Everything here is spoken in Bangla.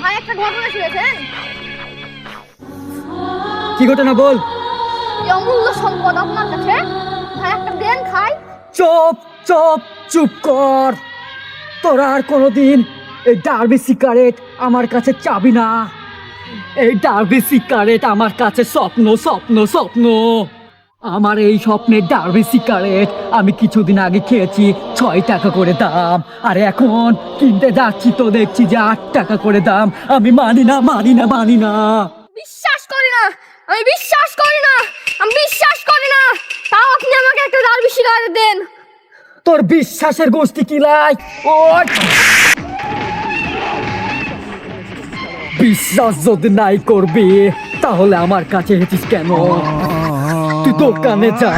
ভাই একটা ঘটনা শুনেছেন? কি ঘটনা বল। এই অমূল্য সম্পদ আপনার কাছে, ভাই একটা দেন খাই। চুপ চুপ চুপ কর। তোরা আর কোনোদিন এই ডার্বি সিগারেট আমার কাছে চাবি না। এই ডার্বি সিগারেট আমার কাছে স্বপ্ন স্বপ্ন স্বপ্ন। আমার এই স্বপ্নের ডার্বি সিগারেট আমি কিছুদিন আগে খেয়েছি 6 টাকা করে দাম, আর এখন কিনতে যাচ্ছি তো দেখছি যে 8 টাকা করে দাম। আমি মানি না মানি না মানি না। বিশ্বাস করি না, আমি বিশ্বাস করি না, আমি বিশ্বাস করি না। তাও আপনি আমাকে একটা ডার্বি সিগারেট দেন। তোর বিশ্বাসের গোষ্ঠী কিলাই। ও বিশ্বাস যদি নাই করবি তাহলে আমার কাছে এসেছিস কেন? তুই দোকানে যা।